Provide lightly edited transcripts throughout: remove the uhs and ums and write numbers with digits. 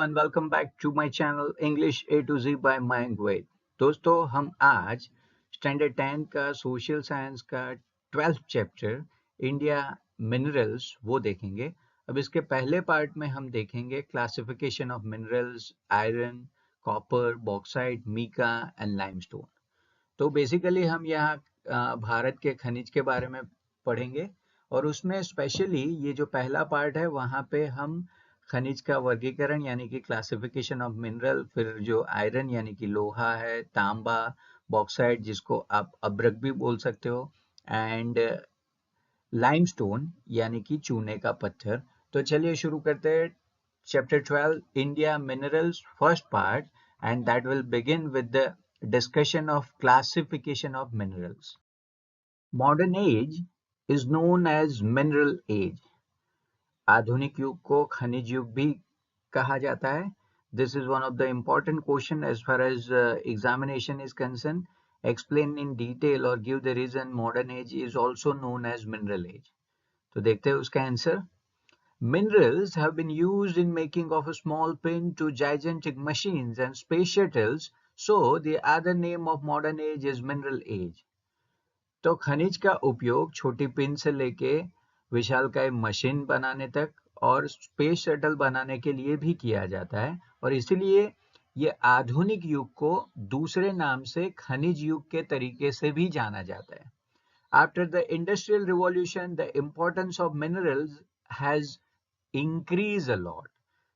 and welcome back to my channel English A to Z by Mayank Vaid। दोस्तों हम आज standard 10 का social science का 12th chapter India minerals वो देखेंगे। अब इसके पहले पार्ट में हम देखेंगे classification of minerals, iron, copper, bauxite, mica and limestone. तो बेसिकली हम यहाँ भारत के खनिज के बारे में पढ़ेंगे और उसमें स्पेशली ये जो पहला पार्ट है वहाँ पे हम खनिज का वर्गीकरण यानी कि क्लासिफिकेशन ऑफ मिनरल, फिर जो आयरन यानी कि लोहा है, तांबा, बॉक्साइट जिसको आप अब्रक भी बोल सकते हो, एंड लाइमस्टोन यानी कि चूने का पत्थर। तो चलिए शुरू करते हैं chapter 12 India minerals first part, and that will begin with the discussion of classification of minerals. Modern age is known as mineral age. आधुनिक युग को खनिज युग भी कहा जाता है। This is one of the important question as far as examination is concerned. Explain in detail or give the reason modern age is also known as mineral age. तो देखते हैं उसका answer. Minerals have been used in making of a small pin to gigantic machines and space shuttles, so the other name of modern age is mineral age. तो खनिज का उपयोग छोटी pin से लेके विशालकाय मशीन बनाने तक और स्पेस शटल बनाने के लिए भी किया जाता है, और इसीलिए ये आधुनिक युग को दूसरे नाम से खनिज युग के तरीके से भी जाना जाता है। After the Industrial Revolution, the importance of minerals has increased a lot.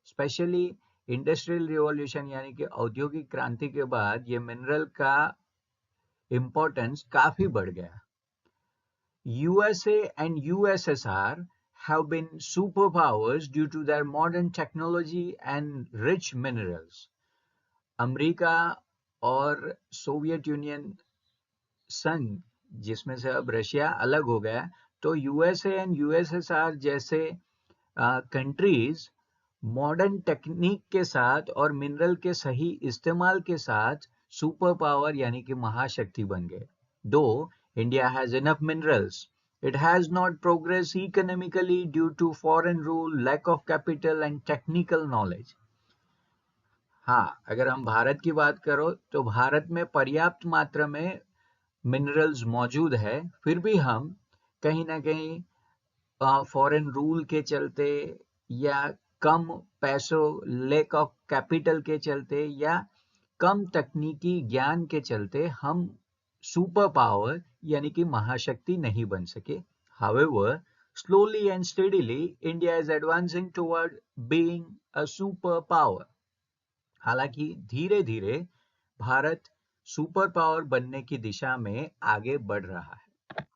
Especially industrial revolution यानी कि औद्योगिक क्रांति के बाद ये मिनरल का इंपॉर्टेंस काफी बढ़ गया। USA and USSR have been superpowers due to their modern technology and rich minerals. America और सोवियत यूनियन संघ, जिसमें से अब रशिया अलग हो गया, तो USA एंड USSR जैसे कंट्रीज मॉडर्न टेक्निक के साथ और मिनरल के सही इस्तेमाल के साथ सुपर पावर यानी कि महाशक्ति बन गए। Though India has enough minerals, it has not progress economically due to foreign rule, lack of capital and technical knowledge. हाँ, अगर हम भारत की बात करो तो भारत में पर्याप्त मात्रा में मिनरल्स मौजूद है, फिर भी हम कहीं ना कहीं फॉरेन रूल के चलते या कम पैसों, लैक ऑफ कैपिटल के चलते या कम तकनीकी ज्ञान के चलते हम सुपर पावर यानी कि महाशक्ति नहीं बन सके। However, slowly and steadily India is advancing toward being a super power. हालांकि धीरे धीरे भारत सुपर पावर बनने की दिशा में आगे बढ़ रहा है।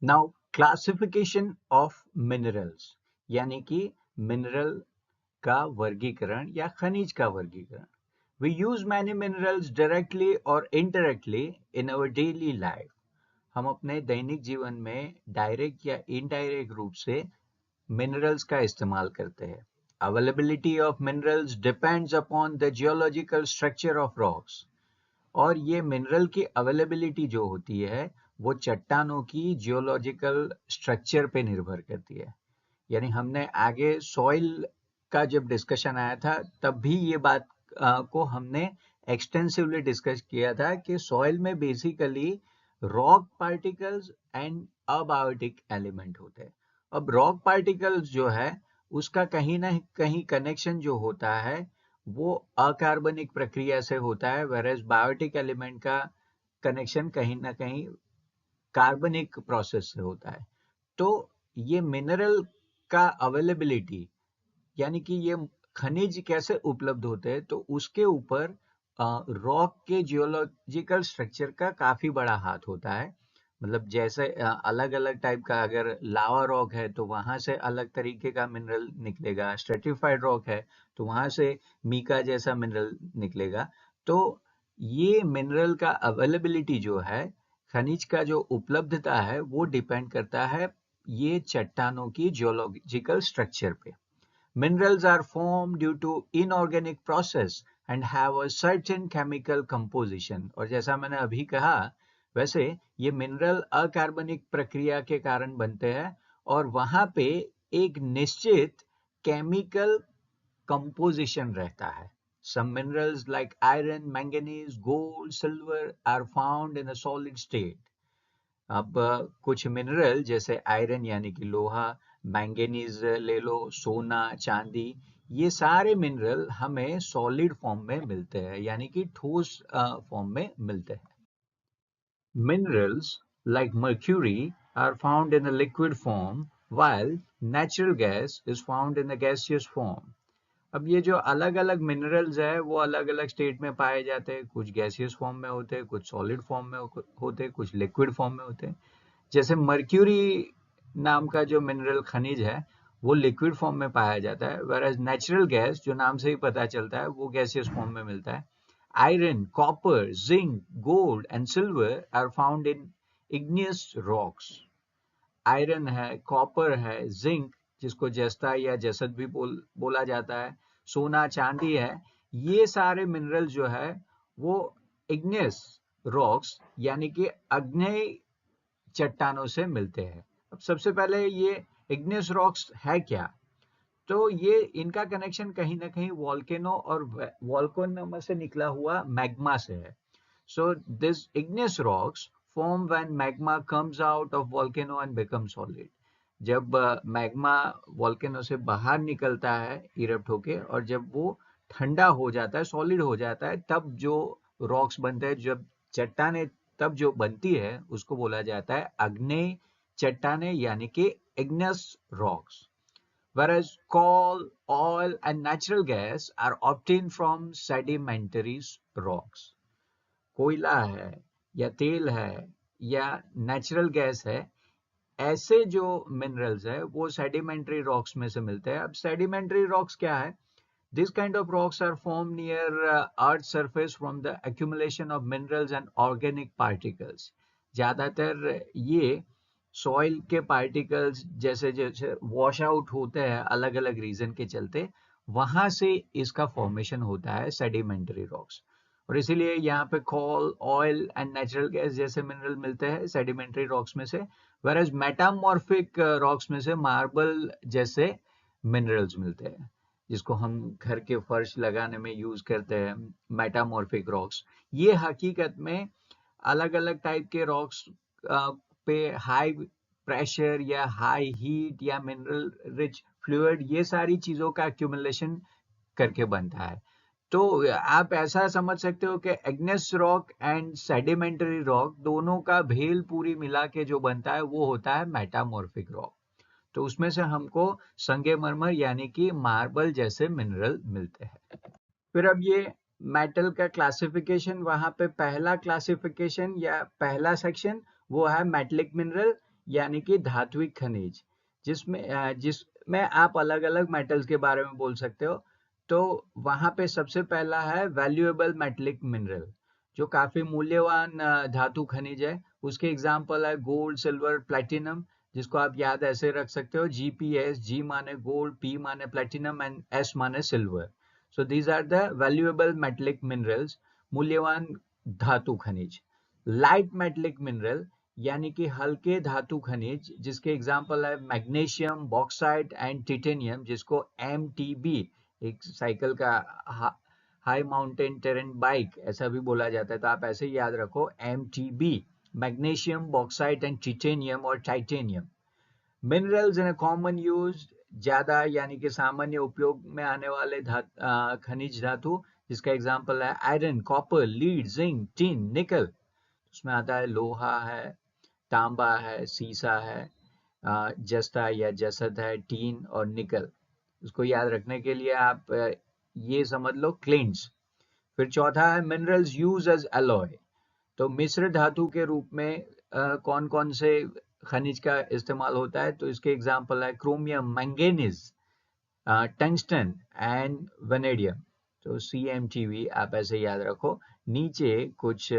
नाउ क्लासिफिकेशन ऑफ मिनरल्स यानी कि मिनरल का वर्गीकरण या खनिज का वर्गीकरण। We use many minerals directly or indirectly in our daily life. हम अपने दैनिक जीवन में डायरेक्ट या इनडायरेक्ट रूप से मिनरल्स का इस्तेमाल करते हैं। Availability of minerals depends upon the geological structure of rocks. और ये मिनरल की अवेलेबिलिटी जो होती है वो चट्टानों की जियोलॉजिकल स्ट्रक्चर पे निर्भर करती है। यानी हमने आगे सॉइल का जब डिस्कशन आया था तब भी ये बात को हमने एक्सटेंसिवली डिस्कस किया था कि सॉइल में basically rock particles and abiotic element होते हैं। अब रॉक पार्टिकल्स जो है उसका कहीं ना कहीं कनेक्शन जो होता है वो अकार्बनिक प्रक्रिया से होता है, वेरएज बायोटिक एलिमेंट का कनेक्शन कहीं ना कहीं कार्बनिक प्रोसेस से होता है। तो ये मिनरल का अवेलेबिलिटी यानी कि ये खनिज कैसे उपलब्ध होते हैं, तो उसके ऊपर रॉक के जियोलॉजिकल स्ट्रक्चर का काफी बड़ा हाथ होता है। मतलब जैसे अलग अलग टाइप का अगर लावा रॉक है तो वहां से अलग तरीके का मिनरल निकलेगा, स्ट्रेटिफाइड रॉक है तो वहां से मीका जैसा मिनरल निकलेगा। तो ये मिनरल का अवेलेबिलिटी जो है, खनिज का जो उपलब्धता है वो डिपेंड करता है ये चट्टानों की जियोलॉजिकल स्ट्रक्चर पे। Minerals are formed due to inorganic process and have a certain chemical composition. और जैसा मैंने अभी कहा वैसे ये मिनरल अकार्बनिक प्रक्रिया के कारण बनते हैं और वहां पे एक निश्चित केमिकल कंपोजिशन रहता है. Some minerals like iron, manganese, gold, silver are found in a solid state. अब कुछ मिनरल जैसे आयरन यानी कि लोहा, मैंगनीज ले लो, सोना, चांदी, ये सारे मिनरल हमें सॉलिड फॉर्म में मिलते हैं यानी कि ठोस फॉर्म में मिलते हैं. Minerals like mercury are found in a liquid form while natural gas is found in a gaseous form. अब ये जो अलग अलग मिनरल्स है वो अलग अलग स्टेट में पाए जाते हैं. कुछ गैसियस फॉर्म में होते हैं, कुछ सॉलिड फॉर्म में होते हैं, कुछ लिक्विड फॉर्म में होते हैं. जैसे मर्क्यूरी नाम का जो मिनरल खनिज है वो लिक्विड फॉर्म में पाया जाता है, whereas नेचुरल गैस जो नाम से ही पता चलता है वो गैसियस फॉर्म में मिलता है. Iron, copper, zinc, gold and silver are found in igneous rocks. Iron है, कॉपर है, जिंक जिसको जस्ता या जसद भी बोला जाता है, सोना, चांदी है, ये सारे मिनरल जो है वो इग्नियस रॉक्स यानी कि आग्नेय चट्टानों से मिलते हैं. अब सबसे पहले ये इग्नियस रॉक्स है क्या? तो ये इनका कनेक्शन कहीं ना कहीं वॉल्केनो और वॉल्केनो से निकला हुआ मैग्मा से है. So this igneous rocks form when magma comes out of volcano and becomes solid. जब मैग्मा वॉल्केनो से बाहर निकलता है इरप्ट होके और जब वो ठंडा हो जाता है, सॉलिड हो जाता है, तब जो रॉक्स बनते हैं, जब चट्टाने तब जो बनती है उसको बोला जाता है आग्नेय चट्टाने यानी कि igneous rocks. Whereas coal, oil and natural gas are obtained from sedimentary rocks. कोयला है या तेल है या नेचुरल गैस है, ऐसे जो मिनरल्स है वो सेडिमेंट्री रॉक्स में से मिलते हैं. अब सेडिमेंट्री रॉक्स क्या है? This kind of rocks are form near earth surface from the accumulation of minerals and organic particles. ज्यादातर ये सॉइल के पार्टिकल्स जैसे जैसे वॉश आउट होते हैं अलग अलग रीजन के चलते, वहां से इसका फॉर्मेशन होता है सेडिमेंट्री रॉक्स. और इसीलिए यहाँ पे कोल, ऑयल एंड नेचुरल गैस जैसे मिनरल मिलते हैं सेडिमेंट्री रॉक्स में से, whereas मेटामॉर्फिक रॉक्स में से मार्बल जैसे मिनरल्स मिलते हैं जिसको हम घर के फर्श लगाने में यूज करते हैं. मेटामॉर्फिक रॉक्स ये हकीकत में अलग अलग टाइप के रॉक्स पे हाई प्रेशर या हाई हीट या मिनरल रिच फ्लूइड ये सारी चीजों का एक्यूमुलेशन करके बनता है. तो आप ऐसा समझ सकते हो कि igneous rock and sedimentary rock दोनों का भेल पूरी मिला के जो बनता है वो होता है मेटामॉर्फिक रॉक. तो उसमें से हमको संगमरमर यानी कि मार्बल जैसे मिनरल मिलते हैं. फिर अब ये मेटल का क्लासिफिकेशन, वहां पे पहला क्लासिफिकेशन या पहला सेक्शन वो है मेटलिक मिनरल यानी कि धात्विक खनिज, जिसमें आप अलग अलग मेटल्स के बारे में बोल सकते हो. तो वहां पे सबसे पहला है वैल्यूएबल मेटलिक मिनरल जो काफी मूल्यवान धातु खनिज है. उसके एग्जांपल है गोल्ड, सिल्वर, प्लेटिनम, जिसको आप याद ऐसे रख सकते हो जीपीएस. जी माने गोल्ड, पी माने प्लेटिनम एंड एस माने silver. So these are the valuable metallic minerals, मूल्यवान धातु खनिज. लाइट मेटलिक मिनरल यानी कि हल्के धातु खनिज जिसके एग्जांपल है मैग्नीशियम, बॉक्साइट एंड टिटेनियम, जिसको एमटीबी, एक साइकिल का हाई माउंटेन टेरेन बाइक ऐसा भी बोला जाता है, तो आप ऐसे ही याद रखो MTB, magnesium, bauxite and titanium और titanium. Minerals in common use, ज्यादा यानी कि सामान्य उपयोग में आने वाले खनिज धातु, जिसका एग्जांपल है iron, copper, lead, zinc, tin, निकल. उसमें आता है लोहा है, तांबा है, सीसा है, जस्ता या जसद है, टीन और निकल. उसको याद रखने के लिए आप ये समझ लो क्लिंट्स. फिर चौथा है मिनरल्स यूज एज अलॉय. तो मिश्र धातु के रूप में कौन कौन से खनिज का इस्तेमाल होता है? तो इसके एग्जांपल है chromium, manganese, tungsten and vanadium. तो CMTV आप ऐसे याद रखो. नीचे कुछ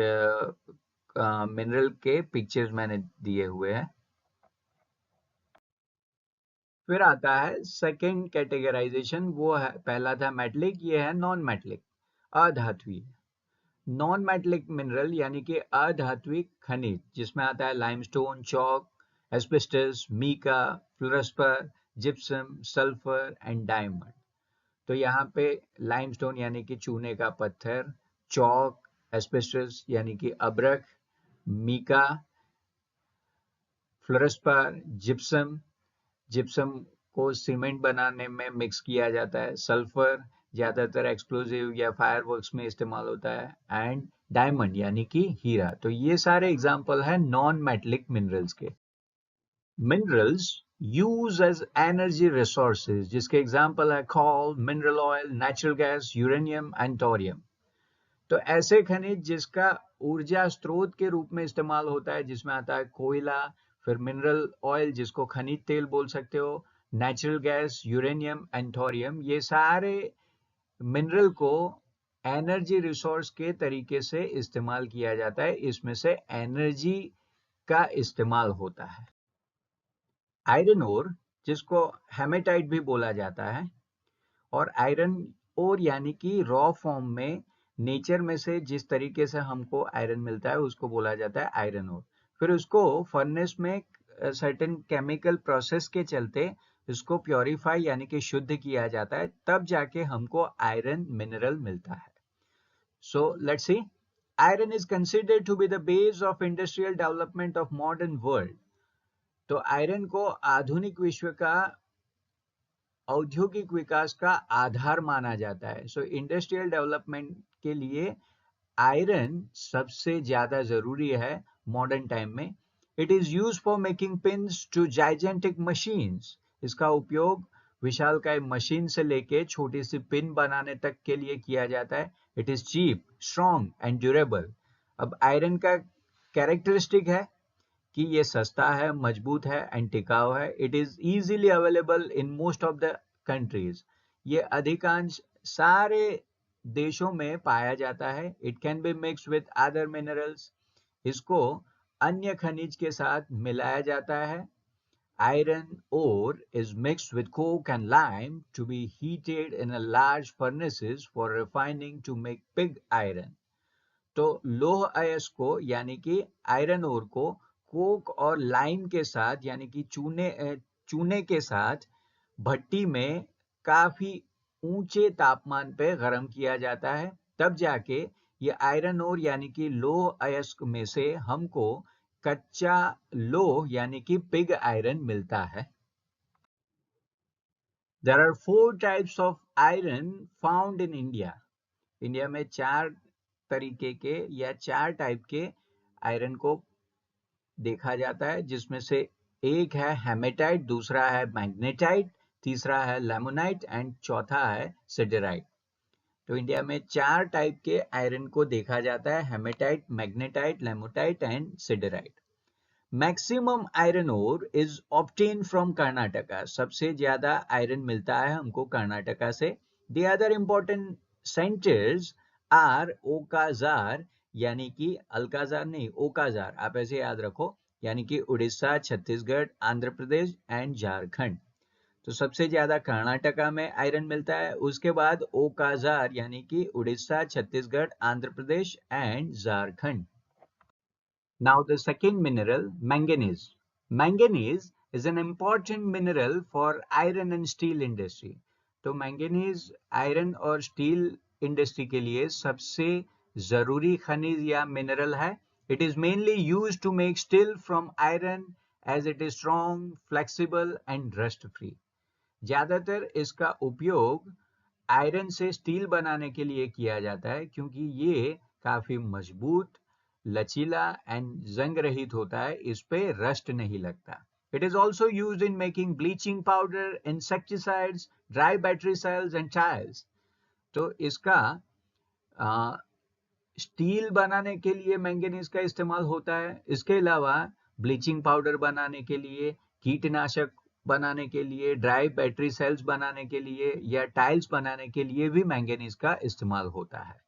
मिनरल के पिक्चर्स मैंने दिए हुए हैं. फिर आता है सेकंड कैटेगराइजेशन, वो है पहला था मेटलिक, ये है नॉन मेटलिक, अधात्वीय. नॉन मेटलिक मिनरल यानी कि अधात्विक खनिज, जिसमें आता है limestone, chalk, asbestos, mica, fluorspar, gypsum, sulphur and diamond. तो यहाँ पे लाइमस्टोन यानी कि चूने का पत्थर, चौक, एस्बेस्टस यानी कि अब्रक, मीका, फ्लोरस्पार, जिप्सम, जिप्सम को सीमेंट बनाने में मिक्स किया जाता है, सल्फर ज्यादातर एक्सप्लोजिव या फायरवर्क्स में इस्तेमाल होता है, एंड डायमंड यानी कि हीरा। तो ये सारे एग्जांपल है नॉन मेटेलिक मिनरल्स के। Minerals use as energy resources, जिसके एग्जांपल है coal, mineral oil, natural gas, uranium and thorium. तो ऐसे खनिज जिसका ऊर्जा स्रोत के रूप में इस्तेमाल होता है, जिसमें आता है कोयला, फिर मिनरल ऑयल जिसको खनिज तेल बोल सकते हो, natural gas, uranium and thorium, ये सारे मिनरल को एनर्जी रिसोर्स के तरीके से इस्तेमाल किया जाता है। इसमें से एनर्जी का इस्तेमाल होता है। आयरन ओर, जिसको हेमेटाइट भी बोला जाता है, और आयरन ओर यानी कि रॉ फॉर्म में नेचर में से जिस तरीके से हमको आयरन मिलता है उसको बोला जाता है आयरन ओर। फिर उसको फर्नेस में सर्टेन केमिकल प्रोसेस के चलते इसको प्योरीफाई यानी कि शुद्ध किया जाता है, तब जाके हमको आयरन मिनरल मिलता है। So let's see, iron is considered to be the base of industrial development of modern world. तो आयरन को आधुनिक विश्व का औद्योगिक विकास का आधार माना जाता है। सो इंडस्ट्रियल डेवलपमेंट के लिए आयरन सबसे ज्यादा जरूरी है मॉडर्न टाइम में। It is use for making pins to gigantic machines. इसका उपयोग विशालकाय मशीन से लेके छोटी सी पिन बनाने तक के लिए किया जाता है। It is cheap, strong and durable. अब आयरन का कैरेक्टरिस्टिक है कि ये सस्ता है, मजबूत है एंड टिकाऊ है। It is easily available in most of the countries. ये अधिकांश सारे देशों में पाया जाता है। It can be mix with other minerals. इसको अन्य खनिज के साथ मिलाया जाता है। Iron ore is mixed with coke and lime to be heated in a large furnaces for refining to make pig iron. तो लोह अयस्क को यानी कि आयरन ओर को कोक और लाइम के साथ यानी कि चूने के साथ भट्टी में काफी ऊंचे तापमान पे गर्म किया जाता है, तब जाके ये आयरन ओर यानी कि लोह अयस्क में से हमको कच्चा लोह यानी कि पिग आयरन मिलता है। There are 4 types of iron found in India. India में 4 तरीके के या 4 टाइप के आयरन को देखा जाता है, जिसमें से एक है हेमेटाइट, दूसरा है मैग्नेटाइट, तीसरा है लेमोनाइट एंड चौथा है सिडराइट। तो इंडिया में 4 टाइप के आयरन को देखा जाता है, haematite, magnetite, limonite and siderite. Maximum iron ore is obtain from Karnataka. सबसे ज्यादा आयरन मिलता है हमको कर्नाटका से। The other important centres are ओकाजार यानी कि अल्काजार नहीं, ओकाजार, आप ऐसे याद रखो, यानी कि उड़ीसा, छत्तीसगढ़, आंध्र प्रदेश एंड झारखंड। तो सबसे ज्यादा कर्नाटका में आयरन मिलता है, उसके बाद ओकाजार यानी कि Orissa, Chhattisgarh, Andhra Pradesh and Jharkhand. Now the second mineral, manganese. Manganese is an important mineral for iron and steel industry. तो मैंगनीज आयरन और स्टील इंडस्ट्री के लिए सबसे जरूरी खनिज या मिनरल है। It is mainly use to make steel from iron as it is strong, flexible and rust free. ज्यादातर इसका उपयोग आयरन से स्टील बनाने के लिए किया जाता है, क्योंकि ये काफी मजबूत, लचीला एंड जंग रहित होता है, इस पे रस्ट नहीं लगता। It is also use in making bleaching powder, insecticides, dry battery cells and tyres. तो इसका स्टील बनाने के लिए मैंगनीज का इस्तेमाल होता है। इसके अलावा ब्लीचिंग पाउडर बनाने के लिए, कीटनाशक बनाने के लिए, ड्राई बैटरी सेल्स बनाने के लिए या टाइल्स बनाने के लिए भी मैंगनीज का इस्तेमाल होता है।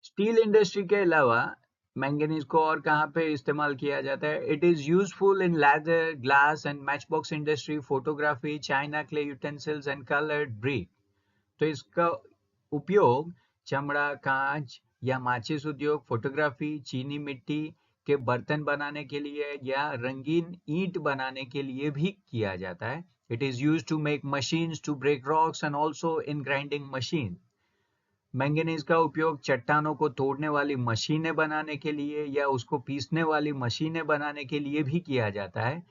स्टील इंडस्ट्री के अलावा मैंगनीज को और कहाँ पे इस्तेमाल किया जाता है? It is useful in leather, glass and match box industry, photography, China clay utensils and coloured brick. तो इसका उपयोग चमड़ा, कांच या माचिस उद्योग, फोटोग्राफी, चीनी मिट्टी के बर्तन बनाने के लिए या रंगीन ईंट बनाने के लिए भी किया जाता है। It is used to make machines to break rocks and also in grinding machine. Manganese का उपयोग चट्टानों को तोड़ने वाली मशीनें बनाने के लिए या उसको पीसने वाली मशीनें बनाने के लिए भी किया जाता है.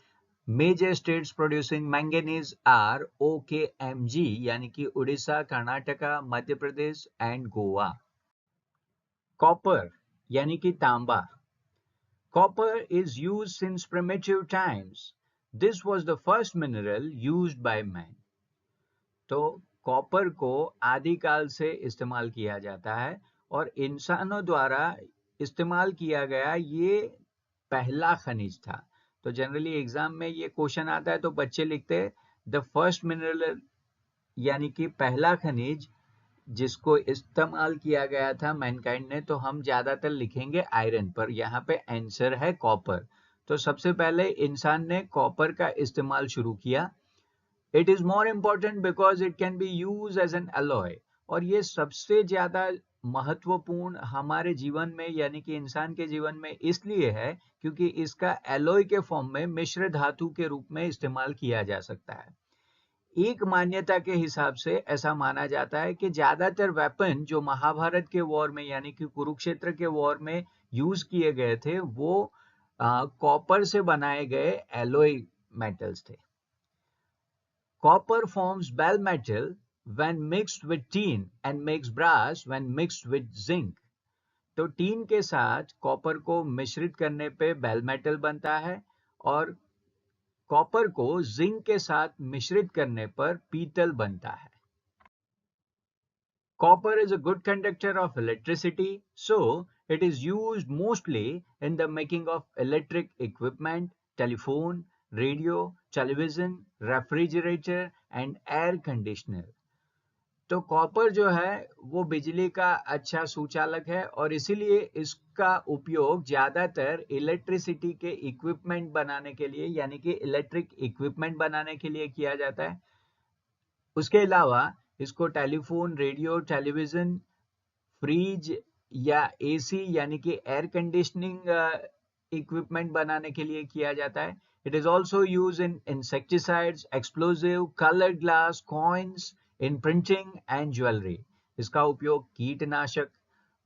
Major states producing manganese are OKMG यानी कि उड़ीसा, कर्नाटका, मध्य प्रदेश एंड गोवा. कॉपर यानी कि तांबा. Copper is used since primitive times. This was the first mineral used by man. तो कॉपर को आदिकाल से इस्तेमाल किया जाता है और इंसानों द्वारा इस्तेमाल किया गया ये पहला खनिज था. तो जनरली एग्जाम में ये क्वेश्चन आता है तो बच्चे लिखते हैं द फर्स्ट मिनरल यानी कि पहला खनिज जिसको इस्तेमाल किया गया था मैनकाइंड ने, तो हम ज्यादातर लिखेंगे आयरन पर. यहाँ पे आंसर है कॉपर. तो सबसे पहले इंसान ने कॉपर का इस्तेमाल शुरू किया. It is more important because it can be use as an alloy. और ये सबसे ज्यादा महत्वपूर्ण हमारे जीवन में यानी कि इंसान के जीवन में इसलिए है क्योंकि इसका एलॉय के फॉर्म में मिश्र धातु के रूप में इस्तेमाल किया जा सकता है. एक मान्यता के हिसाब से ऐसा माना जाता है कि ज्यादातर वेपन जो महाभारत के वॉर में यानी कि कुरुक्षेत्र के वॉर में यूज किए गए थे वो कॉपर से बनाए गए एलॉय मेटल्स थे. Copper forms bell metal when mixed with tin and makes brass when mixed with zinc. तो टीन के साथ कॉपर को मिश्रित करने पे बेल मेटल बनता है और कॉपर को जिंक के साथ मिश्रित करने पर पीतल बनता है. Copper is a good conductor of electricity, so it is used mostly in the making of electric equipment, telephone, radio, television, refrigerator and air conditioner. तो कॉपर जो है वो बिजली का अच्छा सुचालक है और इसीलिए इसका उपयोग ज्यादातर इलेक्ट्रिसिटी के इक्विपमेंट बनाने के लिए यानी कि इलेक्ट्रिक इक्विपमेंट बनाने के लिए किया जाता है. उसके अलावा इसको टेलीफोन, रेडियो, टेलीविजन, फ्रिज या एसी यानी कि एयर कंडीशनिंग इक्विपमेंट बनाने के लिए किया जाता है. It is also use in insecticides, explosive, coloured glass, coins, in printing and jewellery. इसका उपयोग कीटनाशक,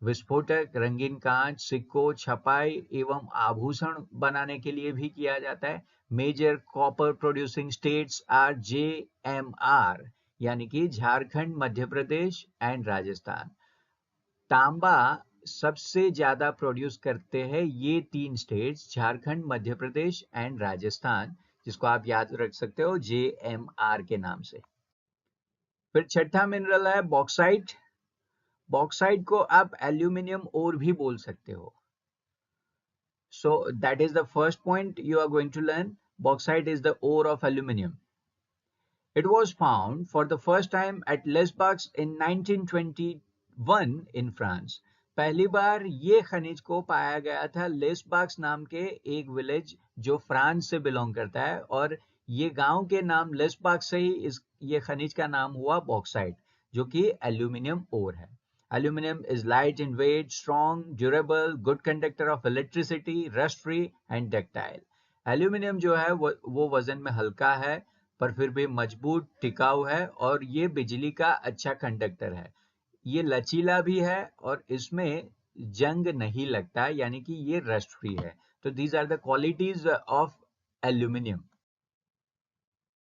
विस्फोटक, रंगीन कांच, सिक्कों, छपाई एवं आभूषण बनाने के लिए भी किया जाता है. Major copper producing states are JMR यानी कि झारखंड, मध्य प्रदेश एंड राजस्थान. तांबा सबसे ज्यादा प्रोड्यूस करते हैं ये 3 स्टेट्स झारखंड, मध्य प्रदेश एंड राजस्थान, जिसको आप याद रख सकते हो JMR के नाम से. फिर छठा मिनरल है बॉक्साइट. बॉक्साइट को आप एल्यूमिनियम ओर भी बोल सकते हो. So that is the first point you are going to learn. Bauxite is the ore of aluminium. It was found for the first time at Lesbacs in 1921 in France. पहली बार ये खनिज को पाया गया था लेसबाक्स नाम के एक विलेज जो फ्रांस से बिलोंग करता है और ये गांव के नाम लेसबाक्स से ही ये खनिज का नाम हुआ बॉक्साइट जो कि एल्यूमिनियम ओर है. Aluminum is light in weight, strong, durable, good conductor of electricity, rust free and ductile. Aluminum जो है वो वजन में हल्का है पर फिर भी मजबूत, टिकाऊ है और ये बिजली का अच्छा कंडक्टर है. ये लचीला भी है और इसमें जंग नहीं लगता यानी कि ये रस्ट फ्री है. तो these are the qualities of aluminum.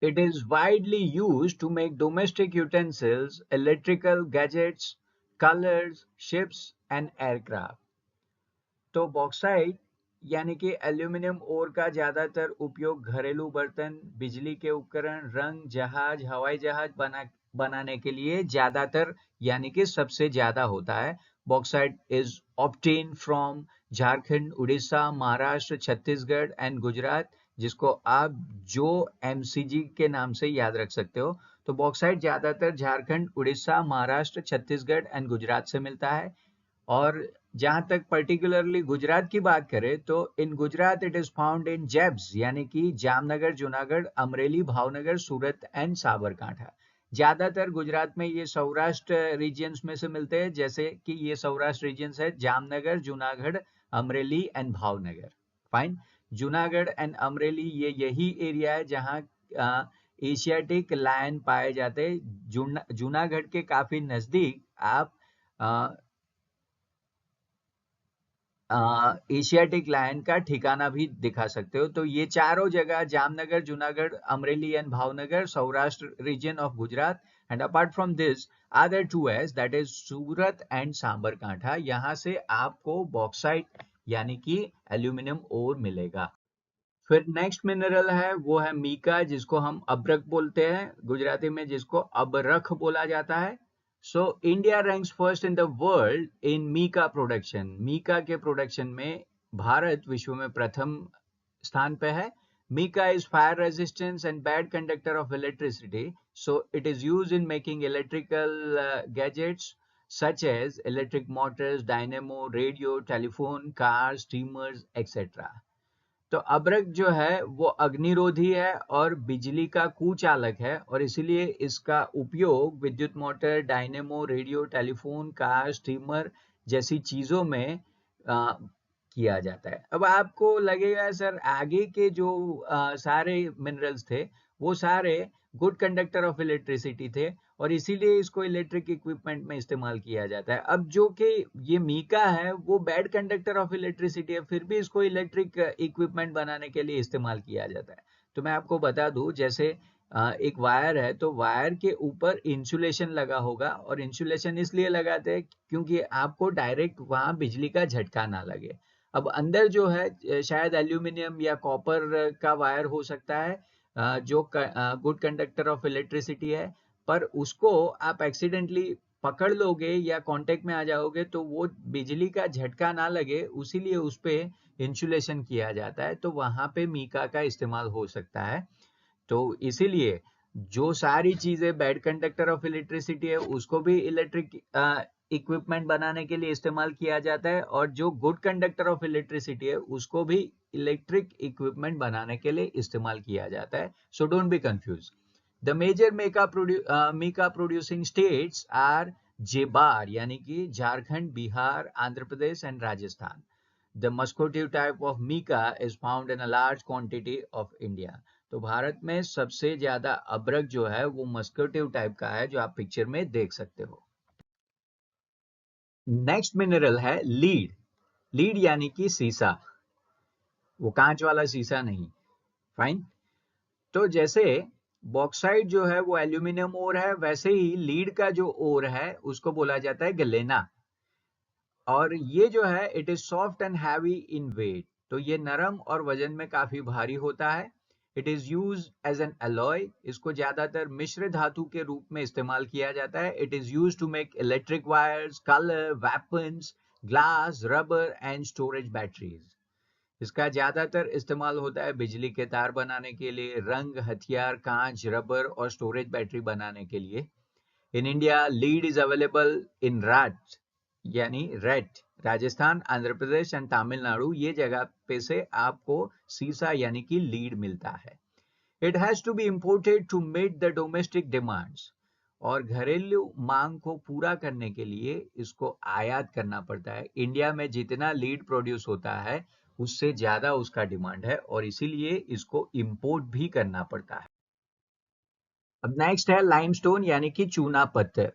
It is widely used to make domestic utensils, electrical gadgets, colors, ships and aircraft. तो बॉक्साइट यानी कि एल्यूमिनियम ओर का ज्यादातर उपयोग घरेलू बर्तन, बिजली के उपकरण, रंग, जहाज, हवाई जहाज बनाने के लिए ज्यादातर यानी कि सबसे ज्यादा होता है. Bauxite is obtain from Jharkhand, Orissa, Maharashtra, Chhattisgarh and Gujarat, जिसको आप जो MCG के नाम से याद रख सकते हो. तो बॉक्साइट ज्यादातर झारखंड, उड़ीसा, महाराष्ट्र, छत्तीसगढ़ एंड गुजरात से मिलता है. और जहां तक पर्टिकुलरली गुजरात की बात करें तो in Gujarat it is found in जेब्स यानी कि जामनगर, जूनागढ़, अमरेली, भावनगर, सूरत एंड साबरकांठा. ज्यादातर गुजरात में ये सौराष्ट्र रीजन्स में से मिलते हैं, जैसे कि ये सौराष्ट्र रीजन्स है Jamnagar, Junagadh, Amreli and Bhavnagar. Fine. Junagadh and Amreli ये यही एरिया है जहां एशियाटिक लायन पाए जाते हैं। जूनागढ़ के काफी नजदीक आप एशियाटिक लायन का ठिकाना भी दिखा सकते हो। तो ये चारों जगह Jamnagar, Junagadh, Amreli and Bhavnagar, Saurashtra region of Gujarat, and apart from this other two as that is Surat and Sabarkantha. यहाँ से आपको बॉक्साइट यानी कि एल्यूमिनियम ओर मिलेगा। फिर नेक्स्ट मिनरल है वो है मीका, जिसको हम अब्रक बोलते हैं गुजराती में, जिसको अबरख बोला जाता है। So India ranks first in the world in mica production. Mica के प्रोडक्शन में भारत विश्व में प्रथम स्थान पे है। Mica is fire resistance and bad conductor of electricity, so it is used in making electrical gadgets such as electric motors, dynamo, radio, telephone, cars, steamers, etc. तो अब्रक जो है वो अग्निरोधी है और बिजली का कुचालक है, और इसीलिए इसका उपयोग विद्युत motor, dynamo, radio, telephone, car, steamer जैसी चीजों में किया जाता है। अब आपको लगेगा सर आगे के जो सारे मिनरल्स थे वो सारे गुड कंडक्टर ऑफ इलेक्ट्रिसिटी थे और इसीलिए इसको इलेक्ट्रिक इक्विपमेंट में इस्तेमाल किया जाता है। अब जो कि ये मीका है वो बैड कंडक्टर ऑफ इलेक्ट्रिसिटी है, फिर भी इसको इलेक्ट्रिक इक्विपमेंट बनाने के लिए इस्तेमाल किया जाता है। तो मैं आपको बता दूं, जैसे एक वायर है तो वायर के ऊपर इंसुलेशन लगा होगा, और इंसुलेशन इसलिए लगाते हैं क्योंकि आपको डायरेक्ट वहां बिजली का झटका ना लगे। अब अंदर जो है शायद एल्यूमिनियम या कॉपर का वायर हो सकता है जो गुड कंडक्टर ऑफ इलेक्ट्रिसिटी है, पर उसको आप एक्सीडेंटली पकड़ लोगे या कांटेक्ट में आ जाओगे तो वो बिजली का झटका ना लगे, उसीलिए उस पे इंसुलेशन किया जाता है। तो वहां पे मीका का इस्तेमाल हो सकता है। तो इसीलिए जो सारी चीजें बैड कंडक्टर ऑफ इलेक्ट्रिसिटी है उसको भी इलेक्ट्रिक इक्विपमेंट बनाने के लिए इस्तेमाल किया जाता है, और जो गुड कंडक्टर ऑफ इलेक्ट्रिसिटी है उसको भी इलेक्ट्रिक इक्विपमेंट बनाने के लिए इस्तेमाल किया जाता है। So don't be confuse. The major mica producing states are जेबार यानी कि Jharkhand, Bihar, Andhra Pradesh and Rajasthan. The muscotive type of mica is found in a large quantity of India. तो भारत में सबसे ज्यादा अब्रक जो है वो मस्कोटिव टाइप का है, जो आप पिक्चर में देख सकते हो। नेक्स्ट मिनरल है लीड। लीड यानी कि सीसा, वो कांच वाला सीसा नहीं। फाइन। तो जैसे बॉक्साइट जो है वो एल्यूमिनियम ओर है, वैसे ही लीड का जो ओर है उसको बोला जाता है गलेना। और ये जो है it is soft and heavy in weight, तो ये नरम और वजन में काफी भारी होता है। It is use as an alloy, इसको ज्यादातर मिश्र धातु के रूप में इस्तेमाल किया जाता है। It is use to make electric wires, colour, weapons, glass, rubber and storage batteries. इसका ज्यादातर इस्तेमाल होता है बिजली के तार बनाने के लिए, रंग, हथियार, कांच, रबर और स्टोरेज बैटरी बनाने के लिए। In India lead is available in राज यानी रेड, राजस्थान, आंध्र प्रदेश एंड तमिलनाडु, ये जगह पे से आपको सीसा यानी कि लीड मिलता है। It has to be imported to meet the domestic demands, और घरेलू मांग को पूरा करने के लिए इसको आयात करना पड़ता है। इंडिया में जितना लीड प्रोड्यूस होता है उससे ज्यादा उसका डिमांड है, और इसीलिए इसको इंपोर्ट भी करना पड़ता है। अब नेक्स्ट है लाइमस्टोन यानी कि चूना पत्थर।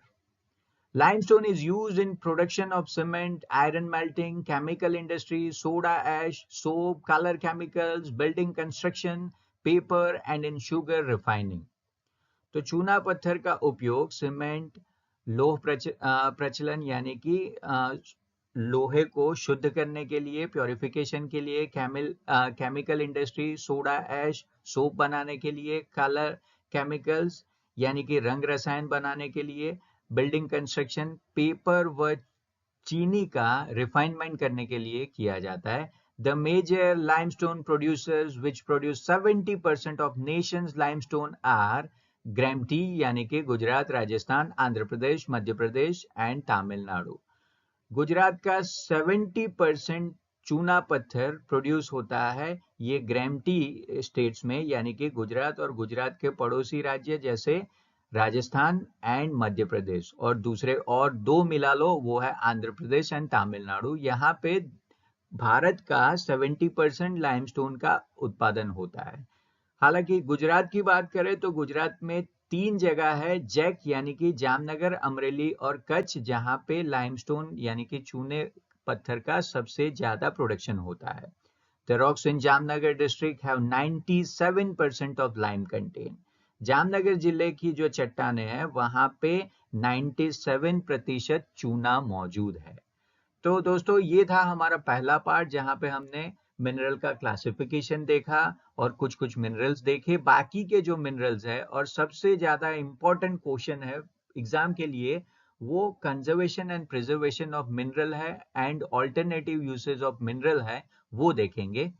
Limestone is used in production of cement, iron melting, chemical industry, soda ash, soap, color chemicals, building construction, paper and in sugar refining. तो चूना पत्थर का उपयोग सीमेंट, प्रचलन यानी कि लोहे को शुद्ध करने के लिए, प्योरिफिकेशन के लिए, chemical industry, soda ash, soap बनाने के लिए, कलर केमिकल्स यानी कि रंग रसायन बनाने के लिए, बिल्डिंग कंस्ट्रक्शन, पेपर व चीनी का रिफाइनमेंट करने के लिए किया जाता है। The major limestone producers which produce 70% of nation's limestone are ग्रैमटी यानी कि गुजरात, राजस्थान, आंध्र प्रदेश, मध्य प्रदेश एंड तमिलनाडु। गुजरात का 70% चूना पत्थर प्रोड्यूस होता है ये ग्रैमटी स्टेट्स में, यानी कि गुजरात और गुजरात के पड़ोसी राज्य जैसे राजस्थान एंड मध्य प्रदेश, और दूसरे और दो मिला लो वो है आंध्र प्रदेश एंड तमिलनाडु। यहाँ पे भारत का 70% लाइमस्टोन का उत्पादन होता है। हालांकि गुजरात की बात करें तो गुजरात में 3 जगह है जैक यानी कि जामनगर, अमरेली और कच्छ, जहां पे लाइमस्टोन यानी कि चूने पत्थर का सबसे ज्यादा प्रोडक्शन होता है। The rocks in Jamnagar district have 97% of lime content. Jamnagar जिले की जो चट्टानें हैं वहां पे 97% चूना मौजूद है। तो दोस्तों ये था हमारा पहला पार्ट जहां पे हमने मिनरल का क्लासिफिकेशन देखा और कुछ कुछ मिनरल्स देखे। बाकी के जो मिनरल्स है और सबसे ज्यादा इंपॉर्टेंट क्वेश्चन है एग्जाम के लिए, वो conservation and preservation of mineral है and alternative usage of mineral है, वो देखेंगे।